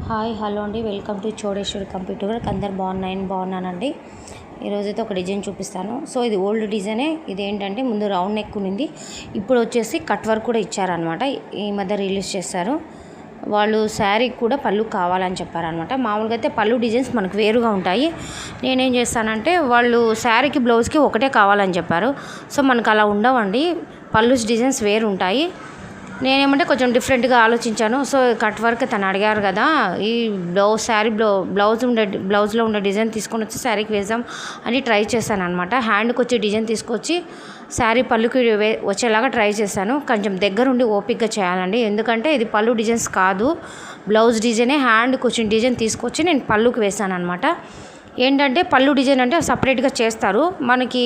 Hi hello అండి, welcome to Chodeswari computer work. అందరు బాగున్నానండి. ఈరోజైతే ఒక డిజైన్ చూపిస్తాను. సో ఇది ఓల్డ్ డిజైనే. ఇదేంటంటే ముందు రౌండ్ నెక్ ఉంది, ఇప్పుడు వచ్చేసి కట్ వర్క్ కూడా ఇచ్చారనమాట. ఈ మధ్య రిలీజ్ చేశారు వాళ్ళు. శారీ కూడా పళ్ళు కావాలని చెప్పారనమాట. మామూలుగా అయితే పళ్ళు డిజైన్స్ మనకు వేరుగా ఉంటాయి. నేనేం చేస్తానంటే వాళ్ళు శారీకి బ్లౌజ్కి ఒకటే కావాలని చెప్పారు. సో మనకు అలా ఉండవండి, పళ్ళు డిజైన్స్ వేరు ఉంటాయి. నేనేమంటే కొంచెం డిఫరెంట్గా ఆలోచించాను. సో కట్ వర్క్ తను అడిగారు కదా, ఈ శారీ బ్లౌజ్లో ఉండే డిజైన్ తీసుకొని వచ్చి శారీకి వేద్దాం అని ట్రై చేశాను అనమాట. హ్యాండ్కి వచ్చే డిజైన్ తీసుకొచ్చి శారీ పళ్ళుకి వచ్చేలాగా ట్రై చేశాను. కొంచెం దగ్గరుండి ఓపిక్గా చేయాలండి, ఎందుకంటే ఇది పళ్ళు డిజైన్స్ కాదు, బ్లౌజ్ డిజైనే. హ్యాండ్కి వచ్చిన డిజైన్ తీసుకొచ్చి నేను పళ్ళుకి వేసాను అనమాట. ఏంటంటే పళ్ళు డిజైన్ అంటే సపరేట్గా చేస్తారు, మనకి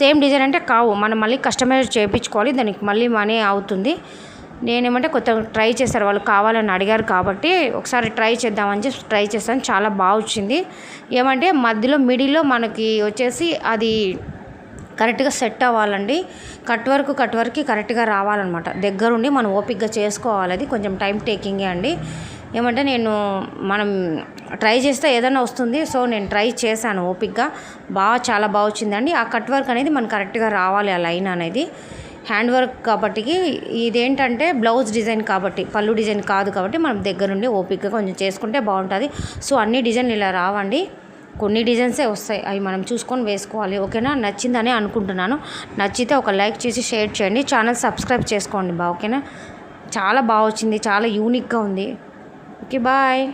సేమ్ డిజైన్ అంటే కావు. మనం మళ్ళీ కస్టమైజ్ చేయించుకోవాలి, దానికి మళ్ళీ మనీ అవుతుంది. నేనేమంటే కొత్త ట్రై చేశారు, వాళ్ళు కావాలని అడిగారు కాబట్టి ఒకసారి ట్రై చేద్దామని చెప్పి ట్రై చేశాను. చాలా బాగా వచ్చింది. ఏమంటే మధ్యలో మిడిల్లో మనకి వచ్చేసి అది కరెక్ట్గా సెట్ అవ్వాలండి. కట్ వర్క్కి కరెక్ట్గా రావాలన్నమాట. దగ్గరుండి మనం ఓపిక్గా చేసుకోవాలి, అది కొంచెం టైం టేకింగే అండి. ఏమంటే మనం ట్రై చేస్తే ఏదైనా వస్తుంది. సో నేను ట్రై చేశాను ఓపిక్గా, చాలా బాగా వచ్చిందండి. ఆ కట్ వర్క్ అనేది మనకు కరెక్ట్గా రావాలి, ఆ లైన్ అనేది. హ్యాండ్ వర్క్ కాబట్టి ఇదేంటంటే బ్లౌజ్ డిజైన్ కాబట్టి, పళ్ళు డిజైన్ కాదు కాబట్టి మనం దగ్గరుండి ఓపిక్గా కొంచెం చేసుకుంటే బాగుంటుంది. సో అన్ని డిజైన్లు ఇలా రావండి, కొన్ని డిజైన్సే వస్తాయి, అవి మనం చూసుకొని వేసుకోవాలి. ఓకేనా? నచ్చిందని అనుకుంటున్నాను. నచ్చితే ఒక లైక్ చేసి షేర్ చేయండి, ఛానల్ సబ్స్క్రైబ్ చేసుకోండి ఓకేనా? చాలా బాగా వచ్చింది, చాలా యూనిక్గా ఉంది. Okay, bye.